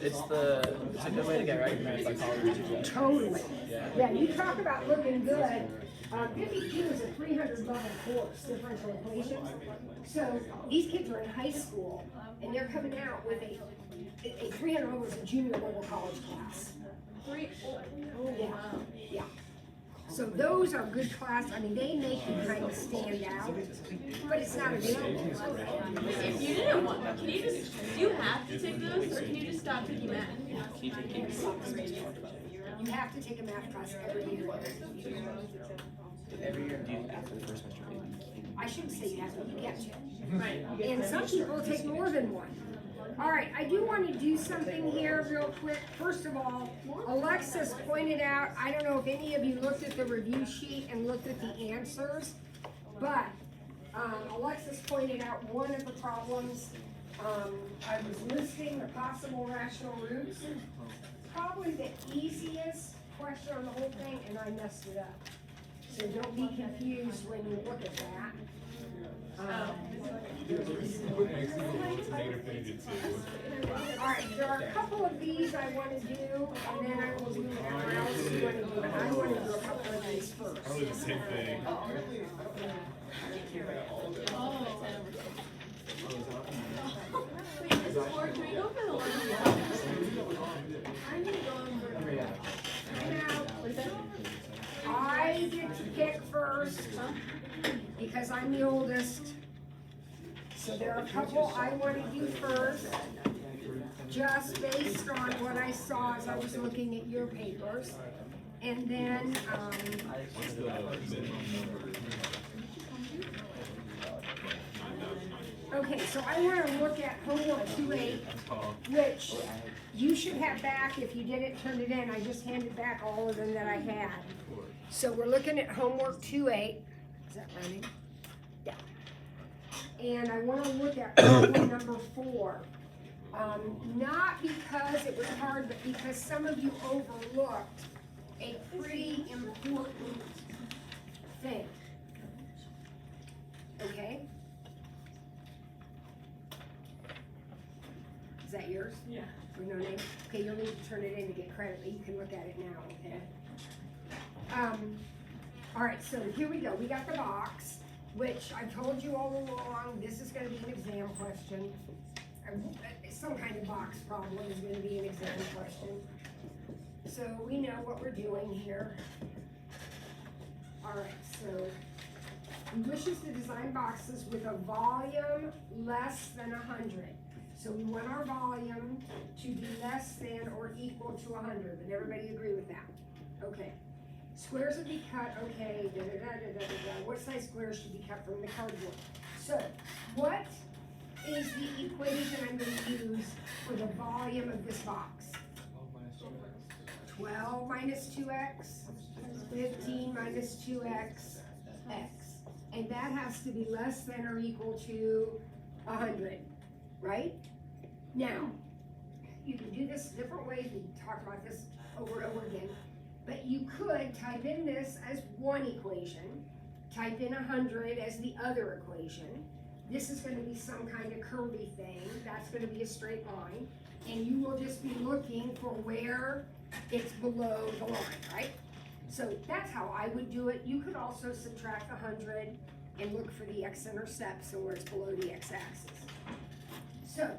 it's a good way to get recognized by colleges too. Totally. Yeah, you talk about looking good. 52 is a 300 level course, differential equations. So these kids are in high school and they're coming out with a 300 level is a junior level college class. Yeah. So those are good class. I mean, they make you kind of stand out, but it's not available. If you didn't want, can you just, do you have to take those, or can you just stop taking math? You have to take a math class every year. Every year, do you after the first semester? I shouldn't say you have to, you get to. Right. And some people take more than one. All right, I do want to do something here real quick. First of all, Alexis pointed out, I don't know if any of you looked at the review sheet and looked at the answers, but Alexis pointed out one of the problems. I was listing the possible rational roots. Probably the easiest question on the whole thing, and I messed it up. So don't be confused when you look at that. Alright, there are a couple of these I want to do, and then I will do whatever else you want to do. I want to do a couple of these first. Probably the same thing. Wait, this is for, can we go for the one? I'm gonna go over. I get to pick first because I'm the oldest. So there are a couple I want to do first, just based on what I saw as I was looking at your papers. And then, okay, so I want to look at homework 2A, which you should have back. If you didn't turn it in, I just handed back all of them that I had. So we're looking at homework 2A. Is that running? Yeah. And I want to look at problem number 4. Not because it was hard, but because some of you overlooked a pretty important thing. Okay? Is that yours? Yeah. With no name? Okay, you'll need to turn it in to get credit, but you can look at it now, okay? All right, so here we go. We got the box, which I told you all along, this is gonna be an exam question. Some kind of box problem is gonna be an exam question. So we know what we're doing here. All right, so we wishes to design boxes with a volume less than 100. So we want our volume to be less than or equal to 100. Would everybody agree with that? Okay. Squares would be cut, okay, What size squares should be cut from the cardboard? So, what is the equation I'm going to use for the volume of this box? 12 minus 2x, 15 minus 2x, x. And that has to be less than or equal to 100, right? Now, you can do this different ways. We talk about this over and over again. But you could type in this as one equation, type in 100 as the other equation. This is going to be some kind of curvy thing. That's going to be a straight line. And you will just be looking for where it's below the line, right? So that's how I would do it. You could also subtract 100 and look for the x-intercepts and where it's below the x-axis. So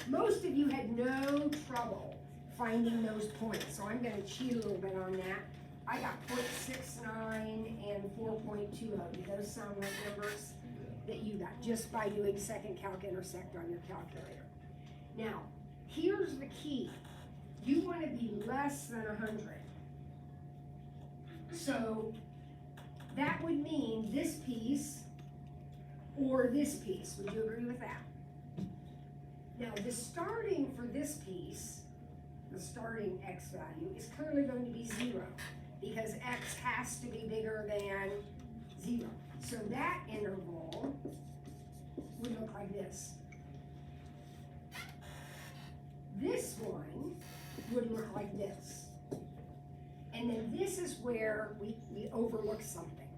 most of you had no trouble finding those points, so I'm going to cheat a little bit on that. I got 0.69 and 4.20. Do those sound like numbers that you got just by doing second calc intersect on your calculator? Now, here's the key. You want to be less than 100. So that would mean this piece or this piece. Would you agree with that? Now, the starting for this piece, the starting x value, is clearly going to be 0 because x has to be bigger than 0. So that interval would look like this. This one would look like this. And then this is where we overlook something.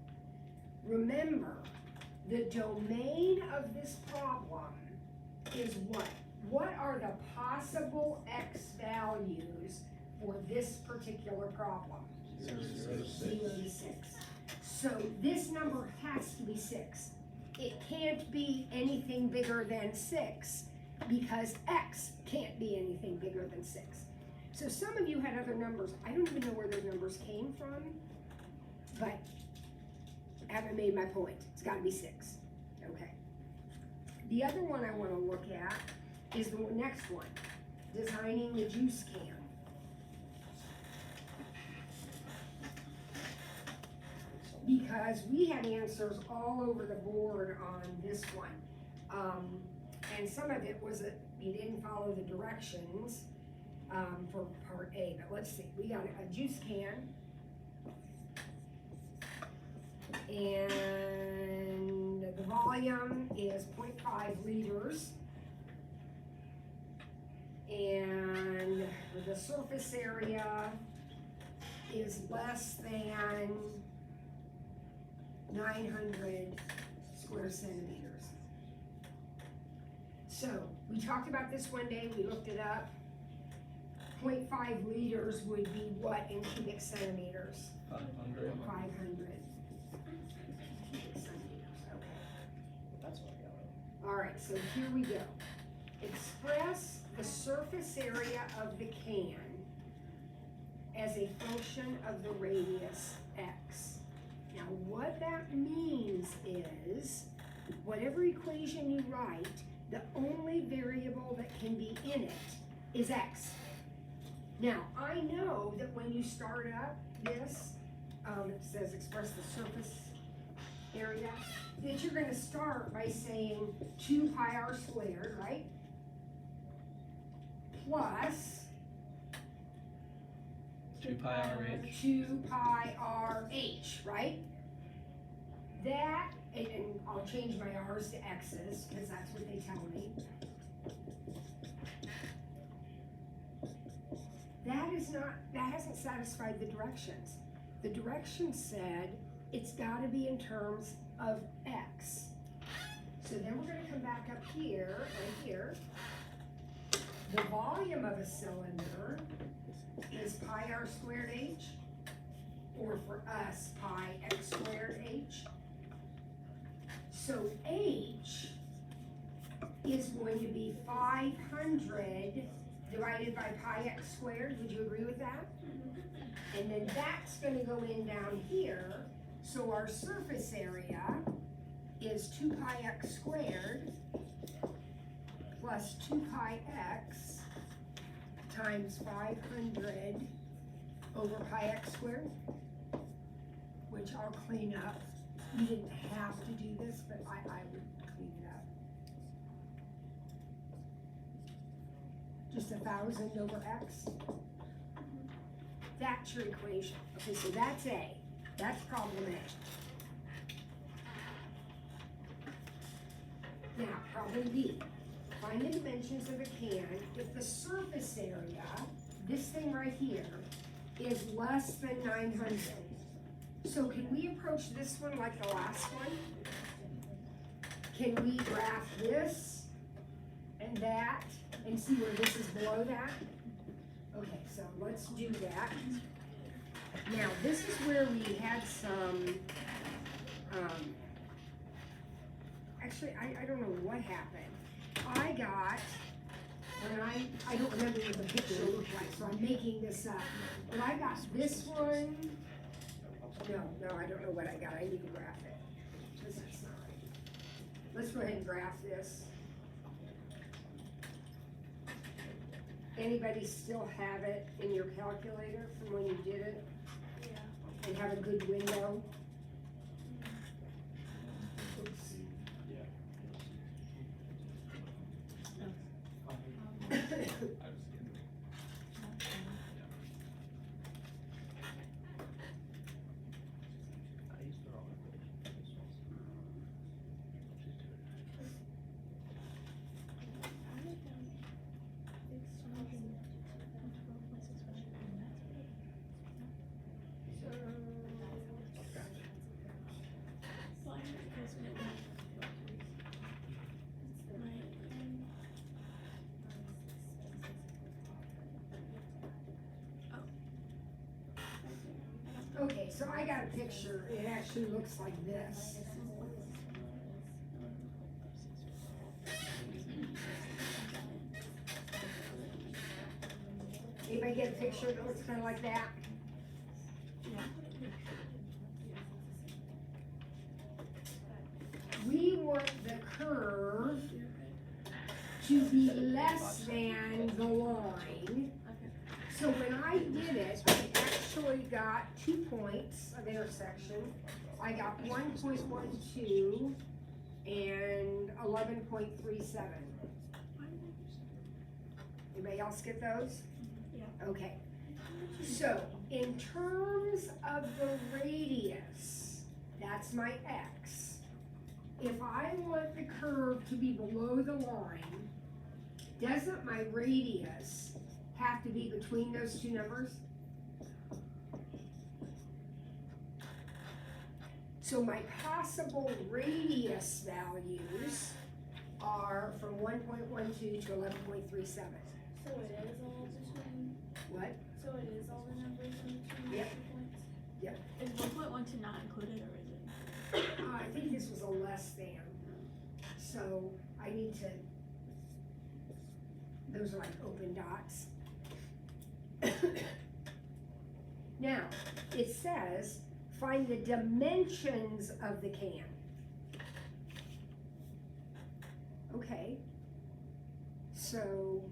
Remember, the domain of this problem is what? what are the possible X values for this particular problem? 0 to 6. So this number has to be 6. It can't be anything bigger than 6 because X can't be anything bigger than 6. So some of you had other numbers. I don't even know where those numbers came from, but I haven't made my point. It's gotta be 6. Okay. The other one I wanna look at is the next one, designing the juice can. Because we had answers all over the board on this one. And some of it was that you didn't follow the directions for part A, but let's see, we got a juice can. And the volume is 0.5 liters. And the surface area is less than 900 square centimeters. So, we talked about this one day, we looked it up. 0.5 liters would be what in cubic centimeters? 500. 500 cubic centimeters, okay. That's what I got. Alright, so here we go. Express the surface area of the can as a function of the radius x. Now what that means is, whatever equation you write, the only variable that can be in it is x. Now, I know that when you start up this, it says express the surface area, that you're gonna start by saying 2 pi r squared, right? Plus 2 pi r h. 2 pi r h, right? That, and I'll change my r's to x's, because that's what they tell me. That hasn't satisfied the directions. The directions said it's gotta be in terms of x. So then we're gonna come back up here, right here. The volume of a cylinder is pi r squared h, or for us, pi x squared h. So h is going to be 500 divided by pi x squared. Would you agree with that? And then that's gonna go in down here. So our surface area is 2 pi x squared plus 2 pi x times 500 over pi x squared, which I'll clean up. You didn't have to do this, but I would clean it up. Just 1,000 over x. That's your equation. Okay, so that's A. That's problem A. Now, problem B. Find the dimensions of a can if the surface area, this thing right here, is less than 900. So can we approach this one like the last one? Can we graph this and that and see where this is below that? Okay, so let's do that. Now, this is where we had some, actually, I don't know what happened. I got, and I don't remember what the picture looked like, so I'm making this up. But I got this one. No, I don't know what I got. I need to graph it. This is not right. Let's go ahead and graph this. Anybody still have it in your calculator from when you did it? Yeah. And have a good window? Oops. Okay, so I got a picture, it actually looks like this. Anybody get a picture that looks kinda like that? We want the curve to be less than the line. So when I did it, I actually got 2 points of intersection. I got 1.12 and 11.37. Anybody else get those? Yeah. Okay. So in terms of the radius, that's my x. If I want the curve to be below the line, doesn't my radius have to be between those two numbers? So my possible radius values are from 1.12 to 11.37. So it is all between, What? so it is all the numbers in between Yep. the 2 points? Yep. Is 1.12 not included or is it? I think this was a less than, so I need to, those are like open dots. Now, it says, find the dimensions of the can. Okay, so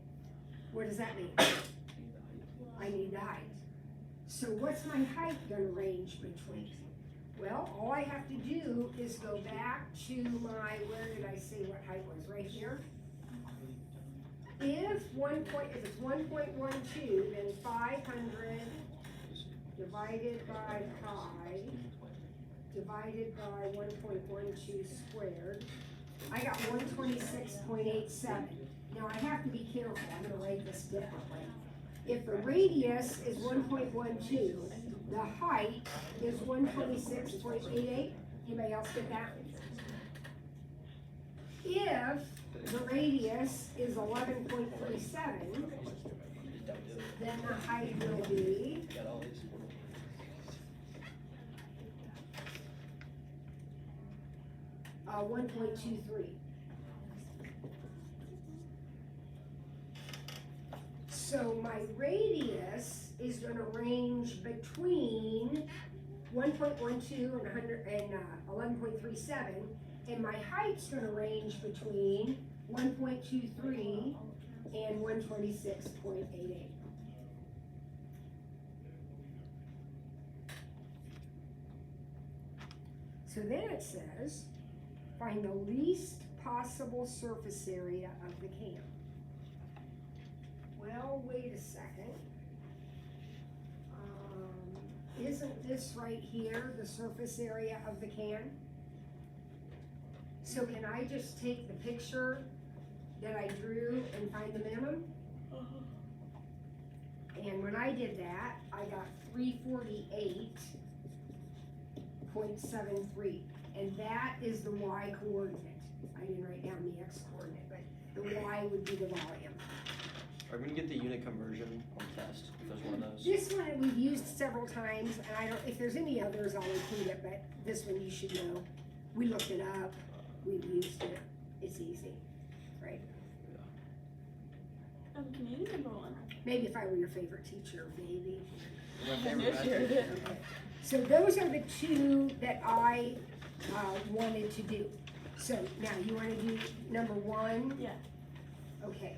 what does that mean? I need the height. So what's my height gonna range between? Well, all I have to do is go back to my, where did I say what height was, right here? If it's 1.12, then 500 divided by pi, divided by 1.12 squared, I got 126.87. Now I have to be careful, I'm gonna write this differently. If the radius is 1.12, the height is 126.88. Anybody else get that? If the radius is 11.37, then the height will be 1.23. So my radius is gonna range between 1.12 and 11.37, and my height's gonna range between 1.23 and 126.88. So then it says, find the least possible surface area of the can. Well, wait a second. Isn't this right here the surface area of the can? So can I just take the picture that I drew and find the minimum? And when I did that, I got 348.73, and that is the y coordinate. I didn't write down the x coordinate, but the y would be the volume. Are we gonna get the unit conversion on test, if there's one of those? This one we've used several times, and I don't, if there's any others, I'll include it, but this one you should know. We looked it up, we've used it, it's easy, right? Can you do number 1? Maybe if I were your favorite teacher, maybe. My favorite math teacher. Okay. So those are the two that I wanted to do. So now you wanna do number 1? Yeah. Okay.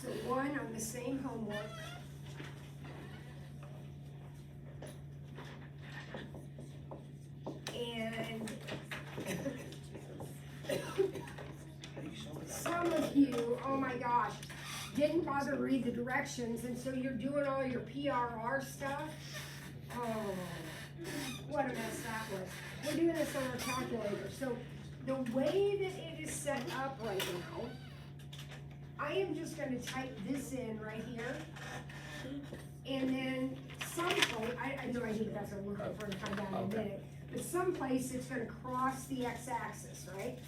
So 1 on the same homework. And some of you, oh my gosh, didn't bother to read the directions, and so you're doing all your PRR stuff. Oh, what a mess that was. We're doing this on our calculator. So the way that it is set up right now, I am just gonna type this in right here. And then someplace, I know I think that's what I'm looking for to find out in a minute. But someplace it's gonna cross the x-axis, right?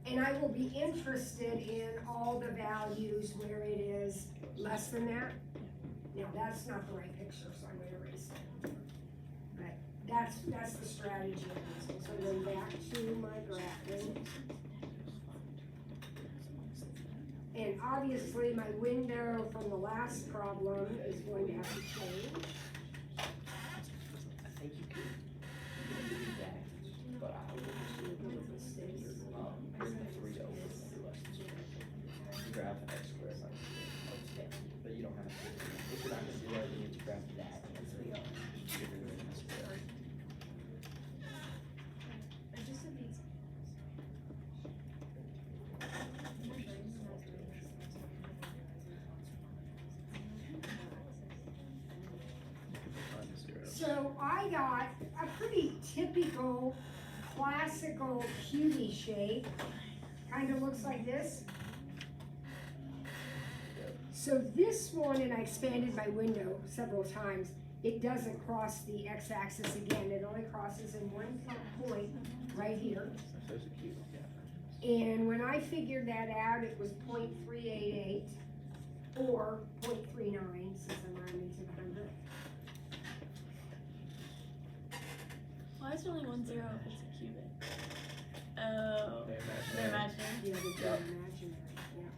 And I will be interested in all the values where it is less than that. Now, that's not the right picture, so I'm gonna erase it. But that's the strategy of this. So going back to my graphing. And obviously, my window from the last problem is going to have to change. I think you could do that, but I would just do bring the 3 over your lessons. Graph an x squared minus 3, but you don't have to. If you're not gonna do that, you need to graph that and 3 up. Get rid of the square. So I got a pretty typical, classical cutie shape. Kind of looks like this. So this one, and I expanded my window several times, it doesn't cross the x-axis again. It only crosses in one point right here. And when I figured that out, it was 0.388 or 0.39 since I'm rounding to the hundredth. Why is there only 1 0 if it's a cubic? Oh, they're imaginary. Yeah, they're imaginary, yeah.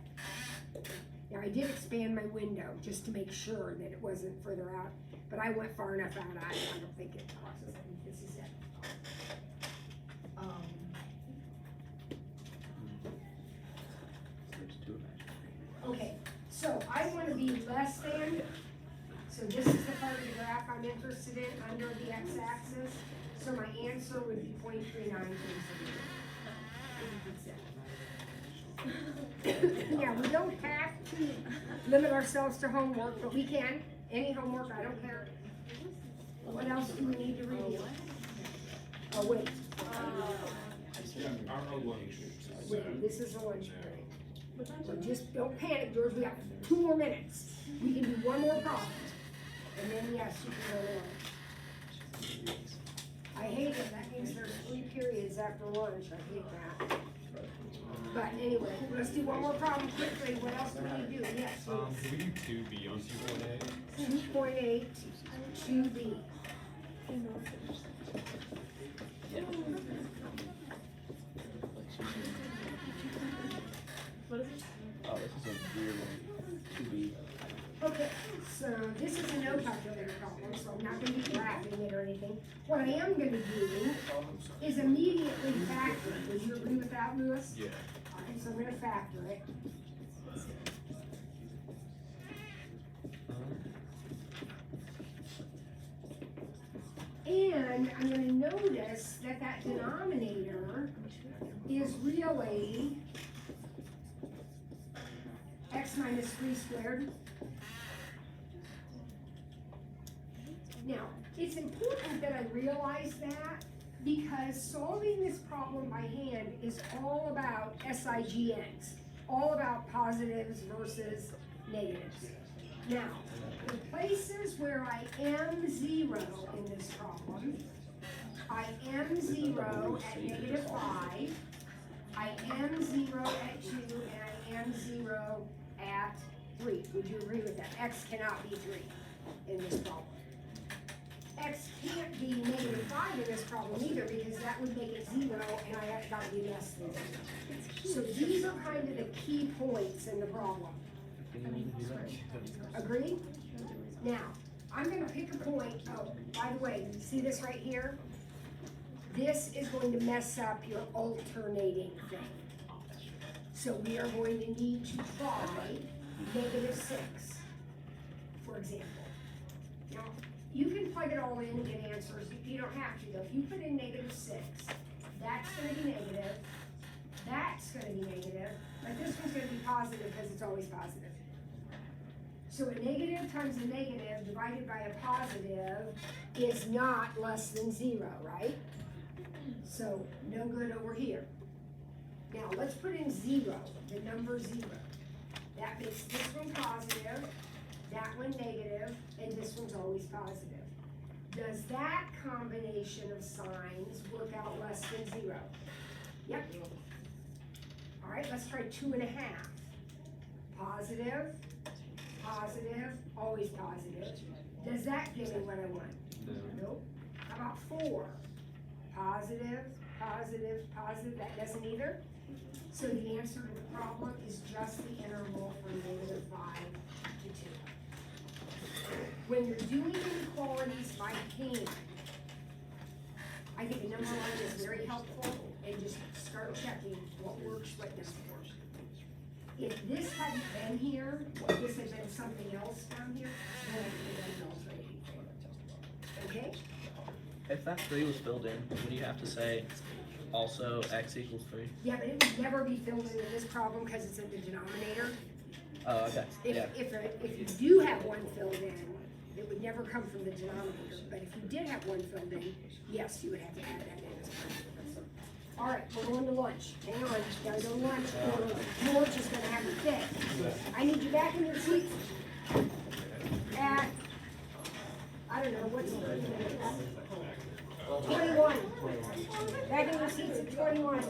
Now, I did expand my window just to make sure that it wasn't further out, but I went far enough out, I don't think it crosses. I think this is it. Okay, so I want to be less than, so this is the part of the graph I'm interested in, under the x-axis. So my answer would be 0.39. Yeah, we don't have to limit ourselves to homework, but we can. Any homework, I don't care. What else do we need to review? Oh, wait. Wait, this is the lunch break. So just don't panic, George. We got 2 more minutes. We can do one more problem. And then, yes, you can go to lunch. I hate it. That means there's 3 periods after lunch. I hate that. But anyway, let's do one more problem quickly. What else do we do? Yes, please. Can we do 2B on 2.8? 2.8, 2B. What is it? Oh, this is a weird one. 2B. Okay, so this is a no calculator problem, so I'm not gonna be graphing it or anything. What I am gonna do is immediately factor it. Would you agree with that, Lewis? Yeah. Alright, so I'm gonna factor it. And I'm gonna notice that that denominator is really x minus 3 squared. Now, it's important that I realize that because solving this problem by hand is all about SIGNs, all about positives versus negatives. Now, the places where I am 0 in this problem, I am 0 at -5, I am 0 at 2, and I am 0 at 3. Would you agree with that? X cannot be 3 in this problem. X can't be -5 in this problem either because that would make it 0 and I have got to be less than 0. So these are kind of the key points in the problem. Agreed? Now, I'm going to pick a point. Oh, by the way, see this right here? This is going to mess up your alternating thing. So we are going to need to try -6, for example. Now, you can plug it all in and get answers. You don't have to though. If you put in -6, that's going to be negative, that's going to be negative, but this one's going to be positive because it's always positive. So a negative times a negative divided by a positive is not less than 0, right? So no good over here. Now let's put in 0, the number 0. That makes this one positive, that one negative, and this one's always positive. Does that combination of signs work out less than 0? Yep. All right, let's try 2.5. Positive, positive, always positive. Does that give me what I want? Nope. How about 4? Positive, positive, positive, that doesn't either. So the answer to the problem is just the interval from -5 to 2. When you're doing inequalities by hand, I think a number line is very helpful, and just start checking what works, what doesn't work. If this hadn't been here, if this had been something else down here, then I could have done alternating. Okay? If that 3 was filled in, would you have to say also x equals 3? Yeah, but it would never be filled in this problem because it's in the denominator. Oh, okay. Yeah. If you do have one filled in, it would never come from the denominator, but if you did have one filled in, yes, you would have to add that in as part of it. All right, we're going to lunch. Hang on, gotta go to lunch, or George is gonna have a fit. I need you back in your seats at, I don't know, what's it? 21. Back in your seats at 21.